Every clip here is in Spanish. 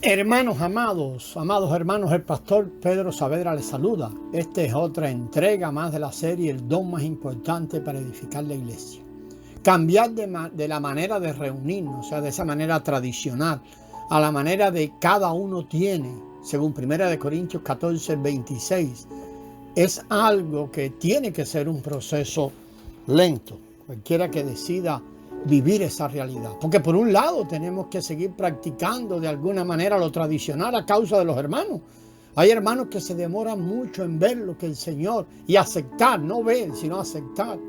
Hermanos amados, amados hermanos, el pastor Pedro Saavedra les saluda. Esta es otra entrega más de la serie El don más importante para edificar la iglesia. Cambiar de la manera de reunirnos, o sea, de esa manera tradicional, a la manera de cada uno tiene, según 1 Corintios 14, 26, es algo que tiene que ser un proceso lento. Cualquiera que decida vivir esa realidad. Porque por un lado tenemos que seguir practicando de alguna manera lo tradicional a causa de los hermanos. Hay hermanos que se demoran mucho en ver lo que el Señor y aceptar, no ver, sino aceptar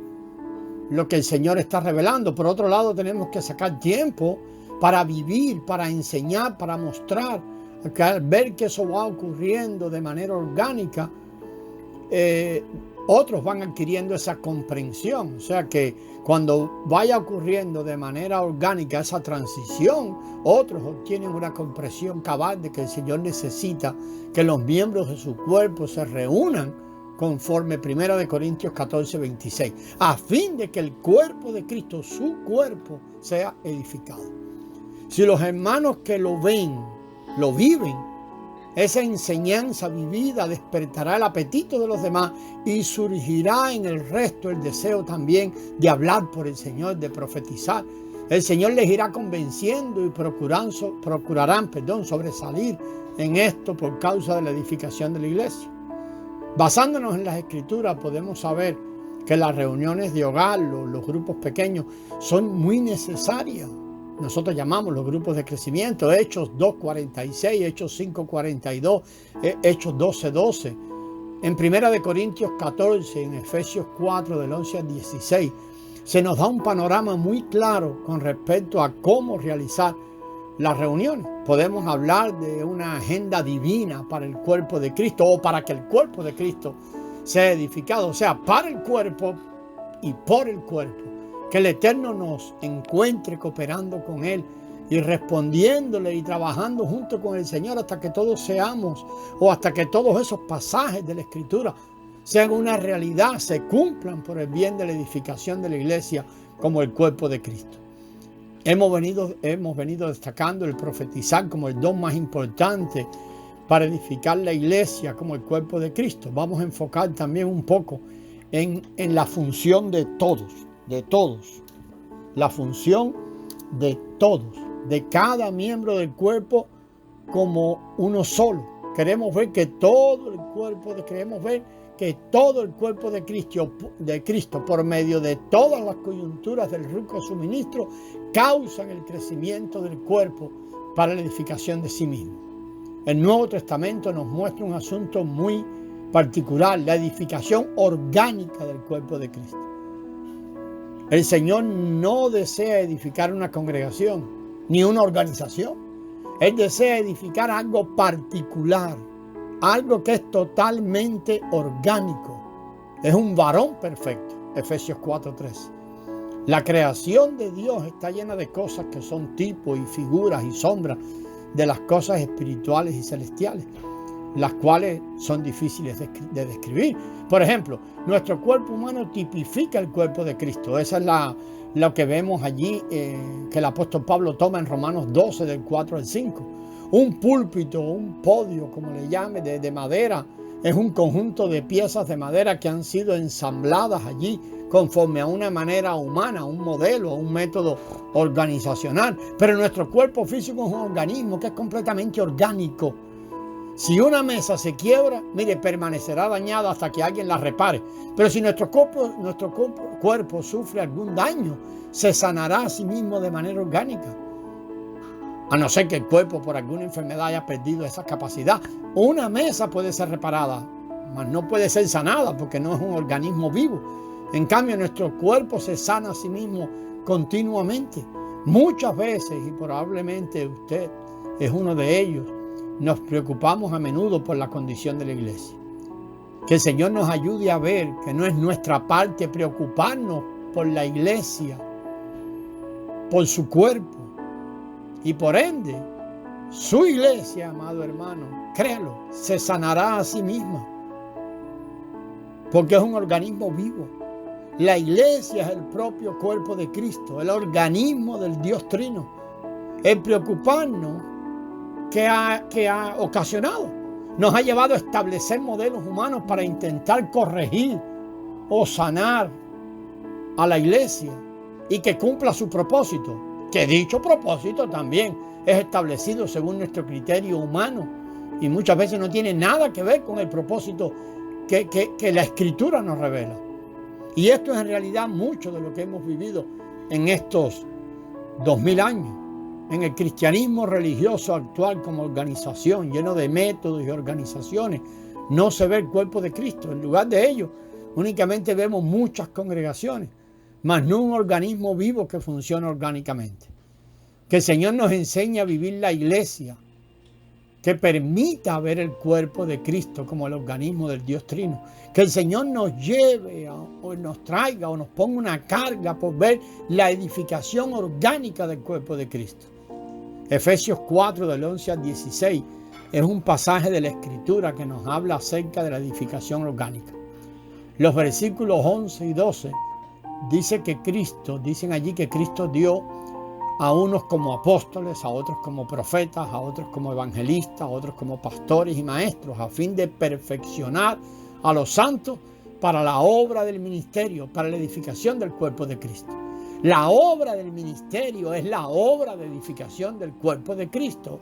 lo que el Señor está revelando. Por otro lado tenemos que sacar tiempo para vivir, para enseñar, para mostrar, al ver que eso va ocurriendo de manera orgánica. Otros van adquiriendo esa comprensión, o sea que cuando vaya ocurriendo de manera orgánica esa transición, otros obtienen una comprensión cabal de que el Señor necesita que los miembros de su cuerpo se reúnan conforme 1 Corintios 14, 26, a fin de que el cuerpo de Cristo, su cuerpo, sea edificado. Si los hermanos que lo ven, lo viven, esa enseñanza vivida despertará el apetito de los demás y surgirá en el resto el deseo también de hablar por el Señor, de profetizar. El Señor les irá convenciendo y procurarán sobresalir en esto por causa de la edificación de la iglesia. Basándonos en las Escrituras podemos saber que las reuniones de hogar, los grupos pequeños, son muy necesarias. Nosotros llamamos los grupos de crecimiento, Hechos 2:46, Hechos 5:42, Hechos 12:12. En 1 Corintios 14, en Efesios 4, del 11 al 16, se nos da un panorama muy claro con respecto a cómo realizar las reuniones. Podemos hablar de una agenda divina para el cuerpo de Cristo o para que el cuerpo de Cristo sea edificado, o sea, para el cuerpo y por el cuerpo. Que el Eterno nos encuentre cooperando con Él y respondiéndole y trabajando junto con el Señor hasta que todos seamos, o hasta que todos esos pasajes de la Escritura sean una realidad, se cumplan por el bien de la edificación de la iglesia como el cuerpo de Cristo. Hemos venido destacando el profetizar como el don más importante para edificar la iglesia como el cuerpo de Cristo. Vamos a enfocar también un poco en la función de todos. La función de todos, de cada miembro del cuerpo como uno solo. Queremos ver que todo el cuerpo de Cristo, por medio de todas las coyunturas del rico suministro, causan el crecimiento del cuerpo para la edificación de sí mismo. El Nuevo Testamento nos muestra un asunto muy particular, la edificación orgánica del cuerpo de Cristo. El Señor no desea edificar una congregación ni una organización. Él desea edificar algo particular, algo que es totalmente orgánico. Es un varón perfecto, Efesios 4:13. La creación de Dios está llena de cosas que son tipos y figuras y sombras de las cosas espirituales y celestiales, las cuales son difíciles de describir. Por ejemplo, nuestro cuerpo humano tipifica el cuerpo de Cristo. Esa es lo que vemos allí que el apóstol Pablo toma en Romanos 12, del 4 al 5. Un púlpito, un podio, como le llame, de madera, es un conjunto de piezas de madera que han sido ensambladas allí conforme a una manera humana, un modelo, un método organizacional. Pero nuestro cuerpo físico es un organismo que es completamente orgánico. Si una mesa se quiebra, mire, permanecerá dañada hasta que alguien la repare. Pero si nuestro cuerpo sufre algún daño, se sanará a sí mismo de manera orgánica. A no ser que el cuerpo por alguna enfermedad haya perdido esa capacidad. Una mesa puede ser reparada, mas no puede ser sanada porque no es un organismo vivo. En cambio, nuestro cuerpo se sana a sí mismo continuamente. Muchas veces, y probablemente usted es uno de ellos, nos preocupamos a menudo por la condición de la iglesia. Que el Señor nos ayude a ver que no es nuestra parte preocuparnos por la iglesia, por su cuerpo y por ende su iglesia, amado hermano, créalo, se sanará a sí misma porque es un organismo vivo. La iglesia es el propio cuerpo de Cristo, el organismo del Dios Trino. El preocuparnos que ha ocasionado. Nos ha llevado a establecer modelos humanos para intentar corregir o sanar a la iglesia y que cumpla su propósito, que dicho propósito también es establecido según nuestro criterio humano y muchas veces no tiene nada que ver con el propósito que la Escritura nos revela. Y esto es en realidad mucho de lo que hemos vivido en estos 2000 años, en el cristianismo religioso actual como organización, lleno de métodos y organizaciones. No se ve el cuerpo de Cristo. En lugar de ello, únicamente vemos muchas congregaciones, mas no un organismo vivo que funcione orgánicamente. Que el Señor nos enseñe a vivir la iglesia, que permita ver el cuerpo de Cristo como el organismo del Dios Trino. Que el Señor nos lleve o nos traiga o nos ponga una carga por ver la edificación orgánica del cuerpo de Cristo. Efesios 4 del 11 al 16 es un pasaje de la Escritura que nos habla acerca de la edificación orgánica. Los versículos 11 y 12 dicen allí que Cristo dio a unos como apóstoles, a otros como profetas, a otros como evangelistas, a otros como pastores y maestros, a fin de perfeccionar a los santos para la obra del ministerio, para la edificación del cuerpo de Cristo. La obra del ministerio es la obra de edificación del cuerpo de Cristo.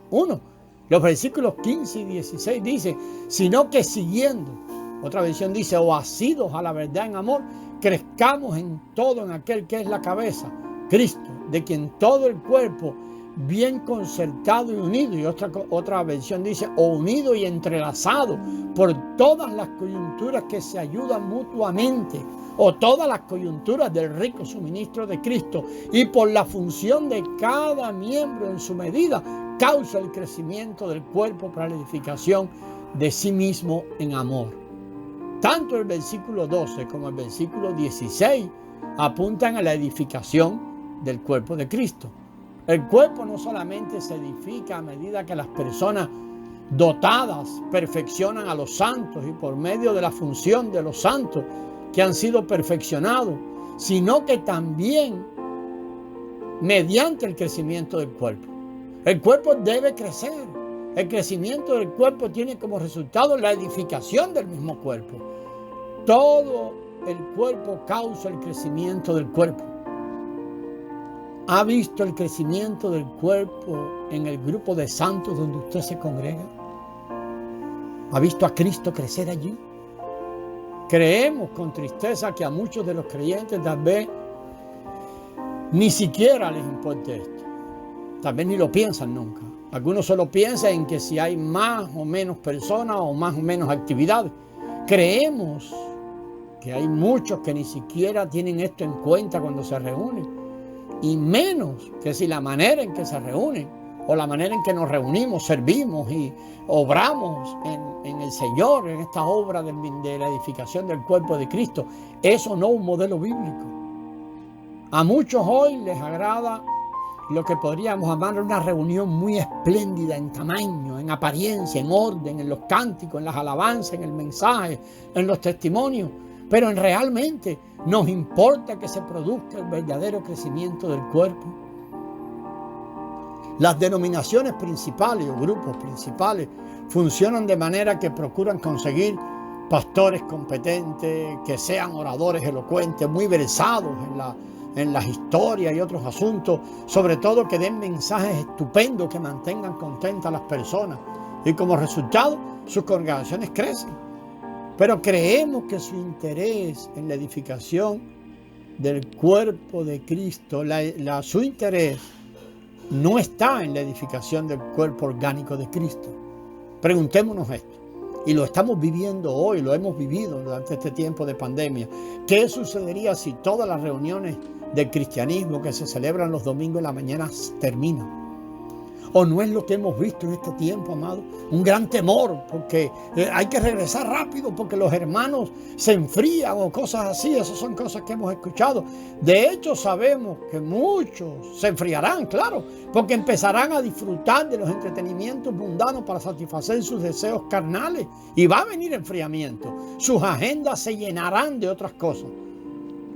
Los versículos 15 y 16 dice, sino que siguiendo, otra versión dice, o asidos a la verdad en amor, crezcamos en todo en aquel que es la cabeza, Cristo, de quien todo el cuerpo, bien concertado y unido, y otra versión dice, o unido y entrelazado por todas las coyunturas que se ayudan mutuamente, o todas las coyunturas del rico suministro de Cristo, y por la función de cada miembro en su medida, causa el crecimiento del cuerpo para la edificación de sí mismo en amor. Tanto el versículo 12 como el versículo 16 apuntan a la edificación del cuerpo de Cristo. El cuerpo no solamente se edifica a medida que las personas dotadas perfeccionan a los santos y por medio de la función de los santos que han sido perfeccionados, sino que también mediante el crecimiento del cuerpo. El cuerpo debe crecer. El crecimiento del cuerpo tiene como resultado la edificación del mismo cuerpo. Todo el cuerpo causa el crecimiento del cuerpo. ¿Ha visto el crecimiento del cuerpo en el grupo de santos donde usted se congrega? ¿Ha visto a Cristo crecer allí? Creemos con tristeza que a muchos de los creyentes tal vez ni siquiera les importe esto. Tal vez ni lo piensan nunca. Algunos solo piensan en que si hay más o menos personas o más o menos actividades. Creemos que hay muchos que ni siquiera tienen esto en cuenta cuando se reúnen. Y menos que si la manera en que se reúnen o la manera en que nos reunimos, servimos y obramos en el Señor, en esta obra de la edificación del cuerpo de Cristo, eso no es un modelo bíblico. A muchos hoy les agrada lo que podríamos llamar una reunión muy espléndida en tamaño, en apariencia, en orden, en los cánticos, en las alabanzas, en el mensaje, en los testimonios, pero realmente nos importa que se produzca el verdadero crecimiento del cuerpo. Las denominaciones principales o grupos principales funcionan de manera que procuran conseguir pastores competentes, que sean oradores elocuentes, muy versados en las historias y otros asuntos, sobre todo que den mensajes estupendos que mantengan contentas a las personas y como resultado sus congregaciones crecen. Pero creemos que su interés en la edificación del cuerpo de Cristo, su interés no está en la edificación del cuerpo orgánico de Cristo. Preguntémonos esto, y lo estamos viviendo hoy, lo hemos vivido durante este tiempo de pandemia. ¿Qué sucedería si todas las reuniones del cristianismo que se celebran los domingos en la mañana terminan? ¿O no es lo que hemos visto en este tiempo, amado? Un gran temor, porque hay que regresar rápido, porque los hermanos se enfrían o cosas así. Esas son cosas que hemos escuchado. De hecho, sabemos que muchos se enfriarán, claro, porque empezarán a disfrutar de los entretenimientos mundanos para satisfacer sus deseos carnales. Y va a venir enfriamiento. Sus agendas se llenarán de otras cosas.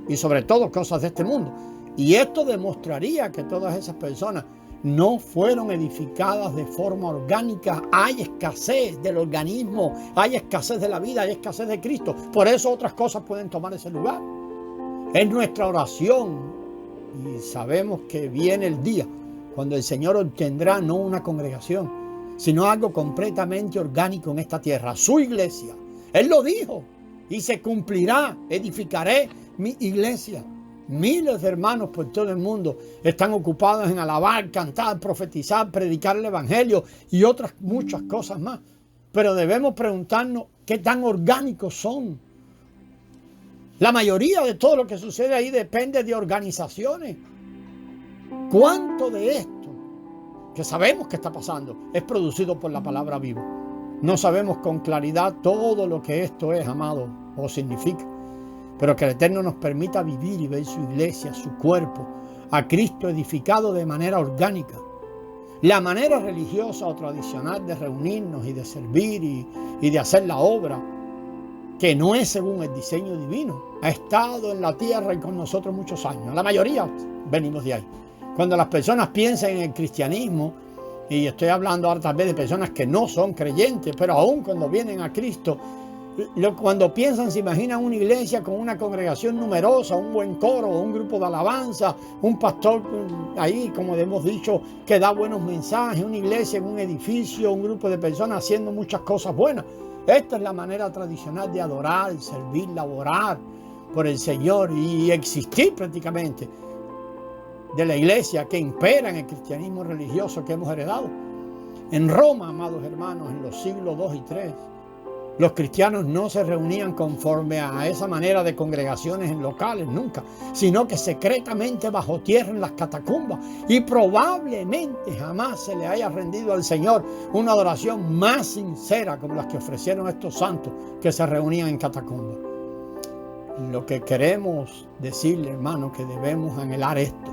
Y sobre todo cosas de este mundo. Y esto demostraría que todas esas personas no fueron edificadas de forma orgánica. Hay escasez del organismo, hay escasez de la vida, hay escasez de Cristo. Por eso otras cosas pueden tomar ese lugar. Es nuestra oración, y sabemos que viene el día cuando el Señor obtendrá no una congregación, sino algo completamente orgánico en esta tierra, su iglesia. Él lo dijo y se cumplirá. Edificaré mi iglesia. Miles de hermanos por todo el mundo están ocupados en alabar, cantar, profetizar, predicar el evangelio y otras muchas cosas más. Pero debemos preguntarnos qué tan orgánicos son. La mayoría de todo lo que sucede ahí depende de organizaciones. ¿Cuánto de esto que sabemos que está pasando es producido por la palabra viva? No sabemos con claridad todo lo que esto es, amado, o significa. Pero que el Eterno nos permita vivir y ver su iglesia, su cuerpo, a Cristo edificado de manera orgánica. La manera religiosa o tradicional de reunirnos y de servir y de hacer la obra, que no es según el diseño divino, ha estado en la tierra y con nosotros muchos años. La mayoría venimos de ahí. Cuando las personas piensan en el cristianismo, y estoy hablando ahora tal vez de personas que no son creyentes, pero aún cuando vienen a Cristo, cuando piensan, se imaginan una iglesia con una congregación numerosa, un buen coro, un grupo de alabanza, un pastor ahí, como hemos dicho, que da buenos mensajes, una iglesia en un edificio, un grupo de personas haciendo muchas cosas buenas. Esta es la manera tradicional de adorar, servir, laborar por el Señor y existir prácticamente de la iglesia que impera en el cristianismo religioso que hemos heredado. En Roma, amados hermanos, en los siglos II y III, los cristianos no se reunían conforme a esa manera de congregaciones en locales, nunca, sino que secretamente bajo tierra en las catacumbas, y probablemente jamás se le haya rendido al Señor una adoración más sincera como las que ofrecieron estos santos que se reunían en catacumbas. Lo que queremos decirle, hermano, que debemos anhelar esto,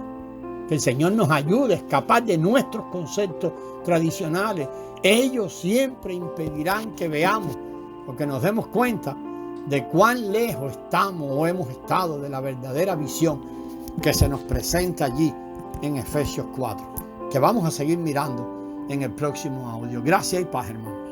que el Señor nos ayude a escapar de nuestros conceptos tradicionales. Ellos siempre impedirán que veamos, porque nos demos cuenta de cuán lejos estamos o hemos estado de la verdadera visión que se nos presenta allí en Efesios 4, que vamos a seguir mirando en el próximo audio. Gracias y paz, hermano.